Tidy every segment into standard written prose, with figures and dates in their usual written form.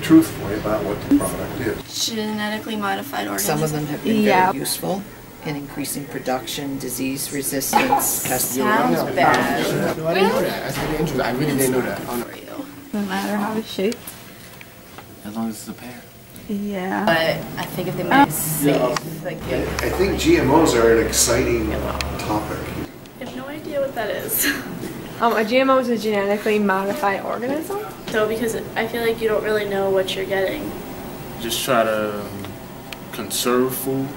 truthfully about what the product is. Genetically modified organisms. Some of them have been very useful in increasing production, disease resistance, Sounds bad. No, I didn't know that. That's really interesting. I really didn't know that. No matter how it's shaped. As long as it's a pear. Yeah. But I think if they made it safe, like I think GMOs are an exciting topic. I have no idea what that is. A GMO is a genetically modified organism? So because I feel like you don't really know what you're getting. Just try to conserve food,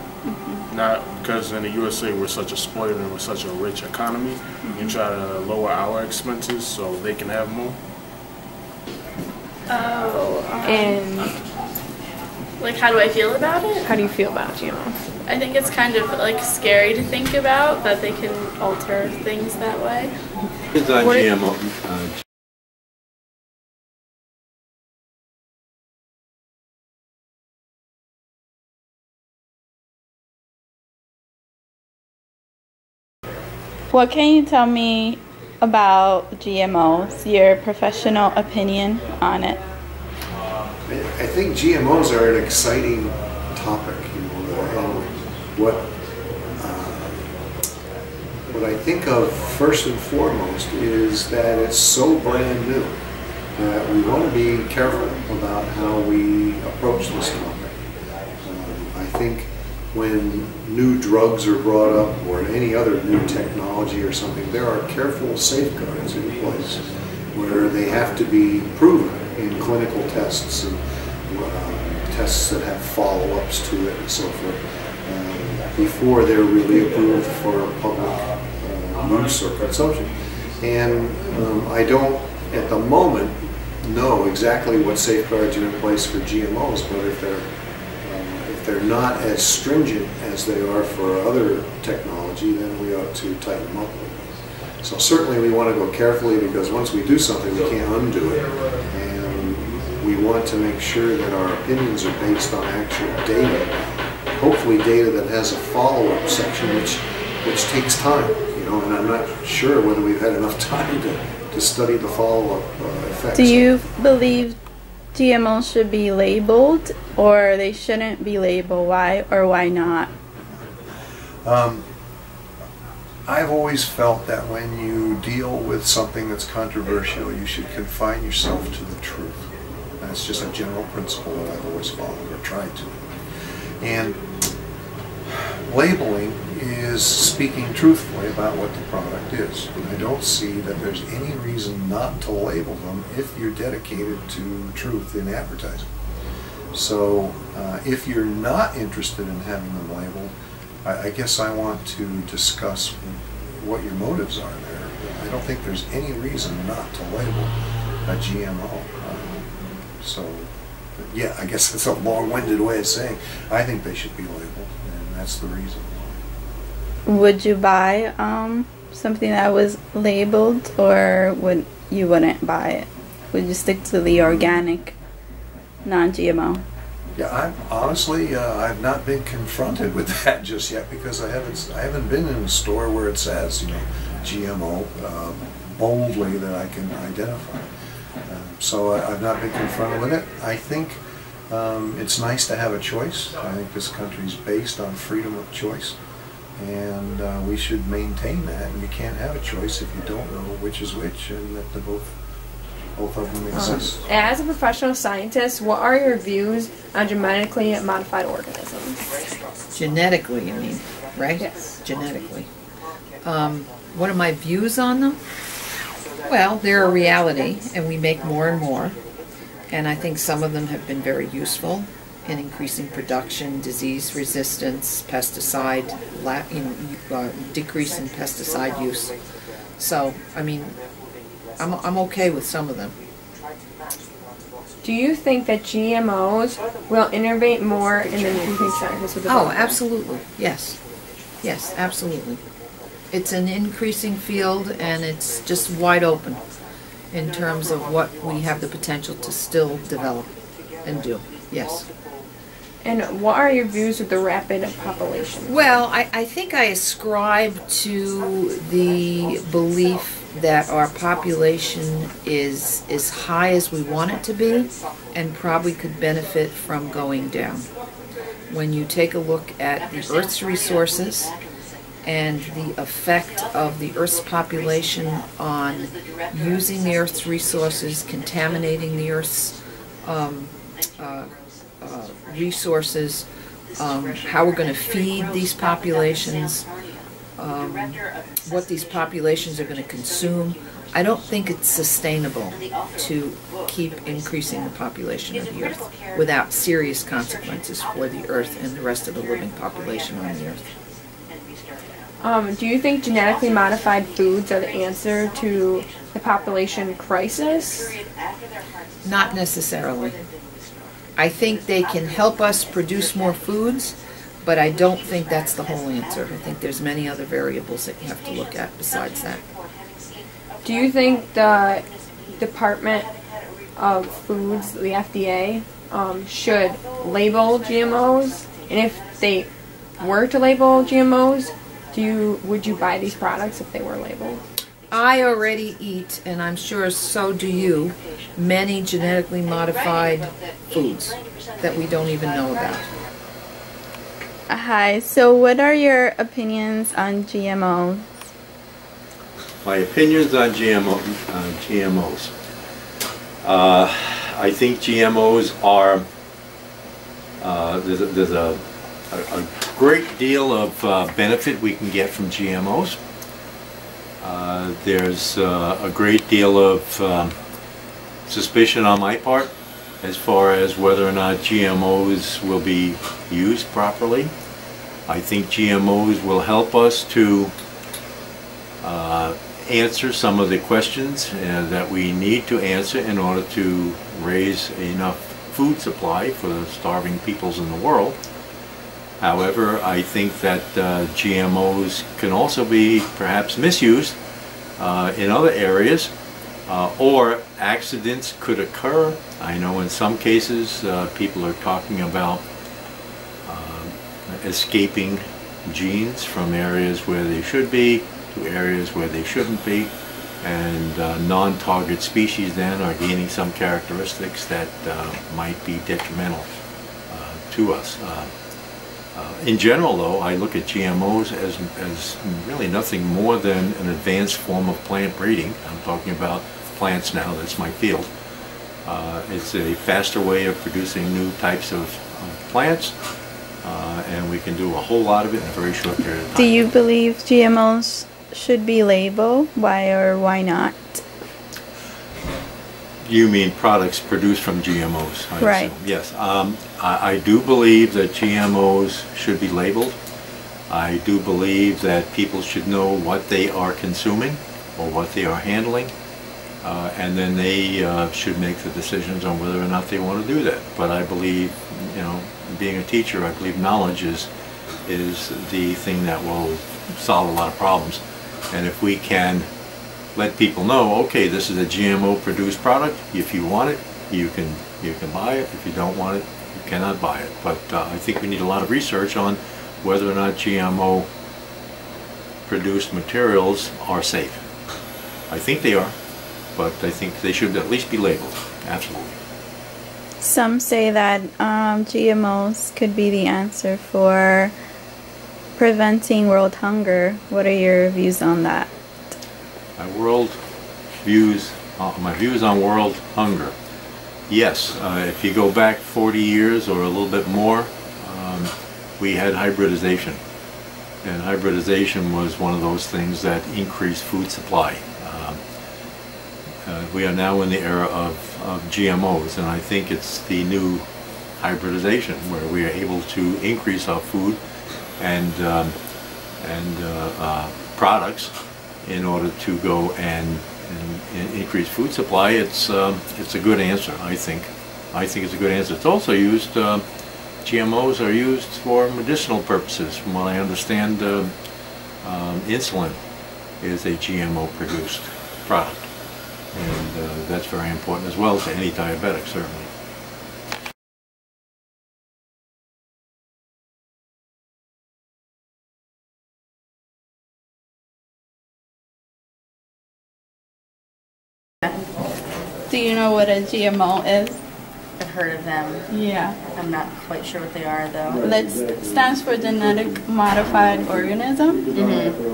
not because in the USA we're such a spoiled and we're such a rich economy. You try to lower our expenses so they can have more. And like, how do I feel about it? how do you feel about GMOs? I think it's kind of like scary to think about that they can alter things that way. It's on GMO. What can you tell me about GMOs, your professional opinion on it? I think GMOs are an exciting topic, you know, and what I think of first and foremost is that it's so brand new that we want to be careful about how we approach this topic. I think when new drugs are brought up or any other new technology or something, there are careful safeguards in place where they have to be proven in clinical tests and tests that have follow-ups to it and so forth before they're really approved for public use or consumption. And I don't, at the moment, know exactly what safeguards are in place for GMOs, but if they're not as stringent as they are for other technology, then we ought to tighten them up a little bit. So certainly we want to go carefully, because once we do something, we can't undo it. And we want to make sure that our opinions are based on actual data, hopefully data that has a follow-up section, which takes time, you know, and I'm not sure whether we've had enough time to study the follow-up effects. Do you believe GMOs should be labeled, or they shouldn't be labeled? Why or why not? I've always felt that when you deal with something that's controversial, you should confine yourself to the truth. That's just a general principle that I've always followed, or tried to. And labeling is speaking truthfully about what the product is. And I don't see that there's any reason not to label them if you're dedicated to truth in advertising. So if you're not interested in having them labeled, I guess I want to discuss what your motives are there. I don't think there's any reason not to label a GMO. So yeah, I guess it's a long-winded way of saying I think they should be labeled, and that's the reason. Would you buy something that was labeled, or you wouldn't buy it? Would you stick to the organic, non-GMO? Yeah, honestly, I've not been confronted with that just yet, because I haven't been in a store where it says, you know, GMO boldly that I can identify. So I've not been confronted with it. I think it's nice to have a choice. I think this country's based on freedom of choice, and we should maintain that. And you can't have a choice if you don't know which is which, and that both of them exist. As a professional scientist, what are your views on genetically modified organisms? Genetically, you mean, right? Yes. Genetically. What are my views on them? Well, they're a reality, and we make more and more. And I think some of them have been very useful in increasing production, disease resistance, pesticide, decrease in pesticide use. So, I mean, I'm okay with some of them. Do you think that GMOs will innovate more in the nutrient science of the Oh, absolutely. Yes. Yes, absolutely. It's an increasing field, and it's just wide open in terms of what we have the potential to still develop and do. Yes. And what are your views with the rapid population? Well, I think I ascribe to the belief that our population is as high as we want it to be and probably could benefit from going down. When you take a look at the Earth's resources and the effect of the Earth's population on using the Earth's resources, contaminating the Earth's resources, how we're going to feed these populations, what these populations are going to consume, I don't think it's sustainable to keep increasing the population of the Earth without serious consequences for the Earth and the rest of the living population on the Earth. Do you think genetically modified foods are the answer to the population crisis? Not necessarily. I think they can help us produce more foods, but I don't think that's the whole answer. I think there's many other variables that you have to look at besides that. Do you think the Department of Foods, the FDA, should label GMOs? And if they were to label GMOs, would you buy these products if they were labeled? I already eat, and I'm sure so do you, many genetically modified foods that we don't even know about. Hi, so what are your opinions on GMOs? My opinions on GMOs. I think GMOs are, there's a great deal of benefit we can get from GMOs. There's a great deal of suspicion on my part as far as whether or not GMOs will be used properly. I think GMOs will help us to answer some of the questions that we need to answer in order to raise enough food supply for the starving peoples in the world. However, I think that GMOs can also be perhaps misused in other areas, or accidents could occur. I know in some cases people are talking about escaping genes from areas where they should be to areas where they shouldn't be, and non-target species then are gaining some characteristics that might be detrimental to us. In general, though, I look at GMOs as really nothing more than an advanced form of plant breeding. I'm talking about plants now, that's my field. It's a faster way of producing new types of plants, and we can do a whole lot of it in a very short period of time. Do you believe GMOs should be labeled? Why or why not? You mean products produced from GMOs? I Right. assume. Yes. I do believe that GMOs should be labeled. I do believe that people should know what they are consuming or what they are handling, and then they should make the decisions on whether or not they want to do that. But I believe, you know, being a teacher, I believe knowledge is the thing that will solve a lot of problems. And if we can let people know, okay, this is a GMO produced product. If you want it, you can buy it. If you don't want it, you cannot buy it. But I think we need a lot of research on whether or not GMO produced materials are safe. I think they are, but I think they should at least be labeled. Absolutely. Some say that GMOs could be the answer for preventing world hunger. What are your views on that? My views on world hunger. Yes, if you go back 40 years or a little bit more, we had hybridization. And hybridization was one of those things that increased food supply. We are now in the era of GMOs, and I think it's the new hybridization where we are able to increase our food and products in order to go and increase food supply. It's a good answer, I think. I think it's a good answer. It's also used, GMOs are used for medicinal purposes. From what I understand, insulin is a GMO produced product. And that's very important as well to any diabetic, certainly. Do you know what a GMO is? I've heard of them. Yeah. I'm not quite sure what they are though. That stands for genetic modified organism.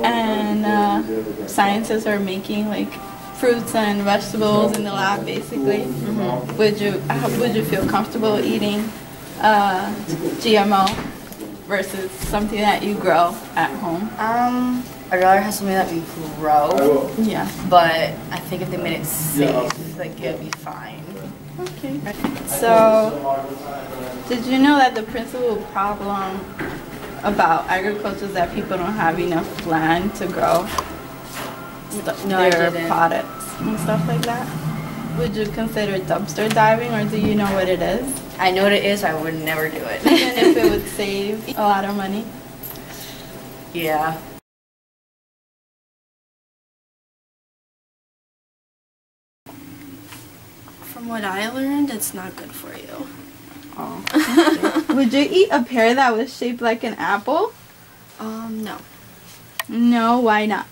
And scientists are making like fruits and vegetables in the lab basically. Would you feel comfortable eating GMO versus something that you grow at home? I'd rather have something that we grow. Yeah. But I think if they made it safe, like it'd be fine. Okay. So, did you know that the principal problem about agriculture is that people don't have enough land to grow No, I their didn't. products and stuff like that? Would you consider dumpster diving, or do you know what it is? I know what it is, I would never do it. Even if it would save a lot of money? Yeah. From what I learned, it's not good for you. Oh. Would you eat a pear that was shaped like an apple? No. No, why not?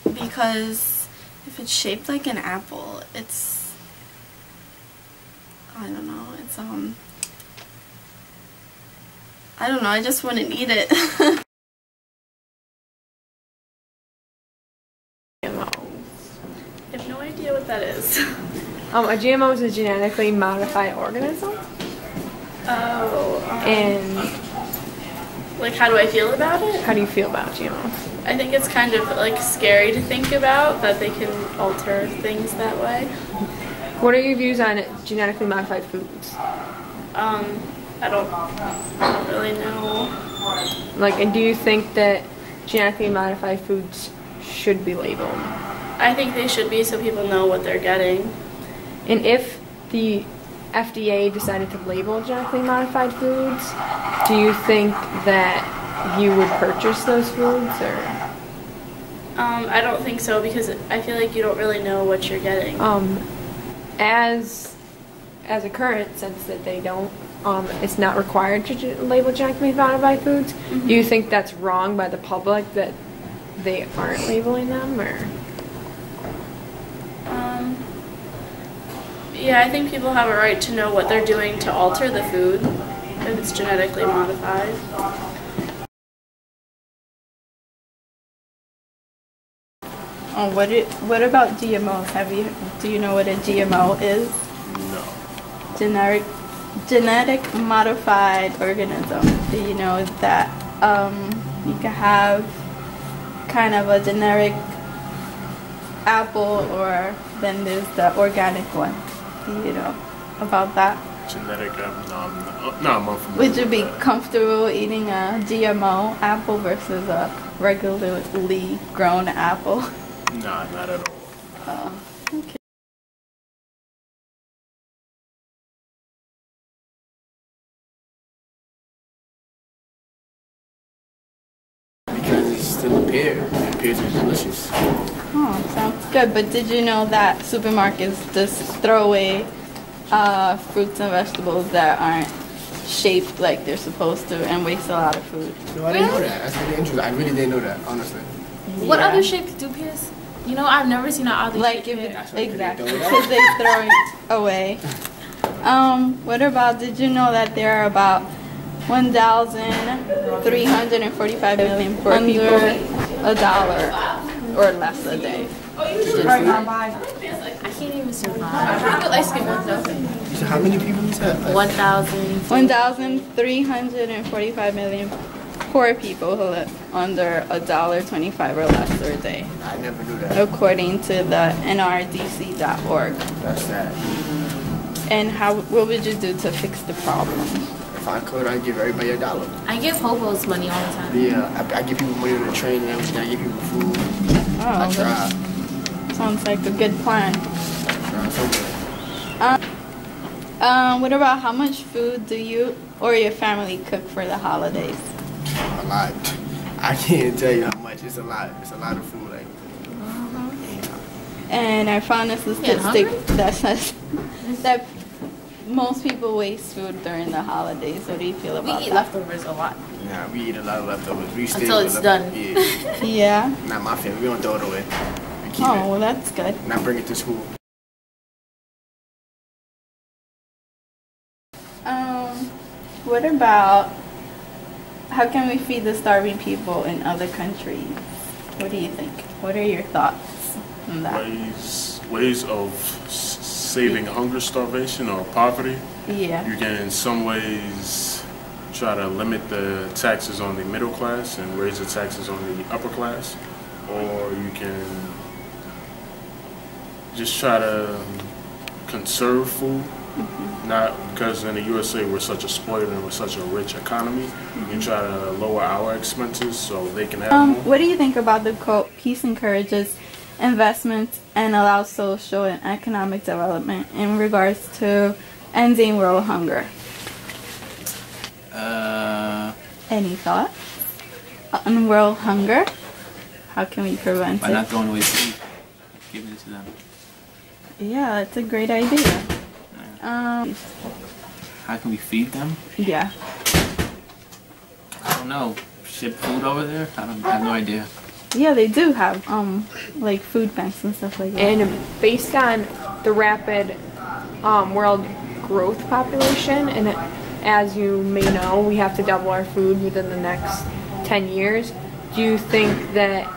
Because if it's shaped like an apple, it's, I don't know, it's, I don't know, I just wouldn't eat it. I have no idea what that is. A GMO is a genetically modified organism. Oh. And Like, how do I feel about it? how do you feel about GMOs? I think it's kind of like scary to think about that they can alter things that way. What are your views on genetically modified foods? I don't really know. Like, and do you think that genetically modified foods should be labeled? I think they should be so people know what they're getting. And if the FDA decided to label genetically modified foods, do you think that you would purchase those foods, or? I don't think so because I feel like you don't really know what you're getting. As a current, since that they don't, it's not required to label genetically modified foods. Do you think that's wrong by the public that they aren't labeling them, or? Yeah, I think people have a right to know what they're doing to alter the food if it's genetically modified. Oh, what about GMOs? Do you know what a GMO is? No. Genetic modified organism. Do you know that you can have kind of a generic apple, or then there's the organic one? Do you know about that? Genetic, no, I'm unfamiliar. Would you be with that. comfortable eating a GMO apple versus a regularly grown apple? Nah, not at all. Okay. Because it's still a pear. And pears are delicious. Oh, sounds good. But did you know that supermarkets just throw away fruits and vegetables that aren't shaped like they're supposed to and waste a lot of food? No, I didn't know that. That's really interesting. I really didn't know that, honestly. What Yeah. other shapes do pears? You know, I've never seen an oddly Like shaped if pear. exactly, because they throw it away. What about? Did you know that there are about 1,345 million poor people $1 or less a day? I can't even survive. I feel like skin ones though. So how many people you said? 1,000. 1,345 million poor people who live under $1.25 or less a day, I never knew that. according to the NRDC.org. That's sad. And what would you do to fix the problem? If I could, I'd give everybody $1. I give hobos money all the time. Yeah, I give people money on the train and everything. I give people food. Oh, I try. sounds like a good plan. I try somewhere. What about how much food do you or your family cook for the holidays? A lot. I can't tell you how much. It's a lot. It's a lot of food. Like, And I found a statistic hungry? that says that most people waste food during the holidays. What do you feel We about eat that? leftovers a lot. nah, we eat a lot of leftovers. We stay Until with it's leftovers. done. Yeah. Yeah. Not my family. We don't throw it away. We keep Oh, it, well, that's good. not bring it to school. What about how can we feed the starving people in other countries? What do you think? What are your thoughts on that? Ways of saving hunger, starvation, or poverty. Yeah. You can, in some ways, try to limit the taxes on the middle class and raise the taxes on the upper class, or you can just try to conserve food. Not because in the USA we're such a spoiled and we're such a rich economy. You can try to lower our expenses so they can have more. What do you think about the quote, peace encourages investment and allows social and economic development in regards to ending world hunger? Any thoughts on world hunger? How can we prevent By it? not throwing away food, giving it to them. Yeah, that's a great idea. How can we feed them? Yeah. I don't know. Ship food over there? I have no idea. Yeah, they do have like food banks and stuff like that. And based on the rapid world growth population, and as you may know, we have to double our food within the next 10 years. Do you think that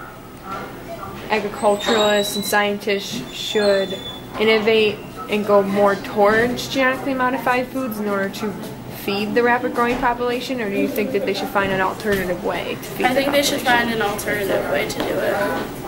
agriculturalists and scientists should innovate and go more towards genetically modified foods in order to feed the rapid growing population, or do you think that they should find an alternative way to feed I think the they should population? find an alternative way to do it.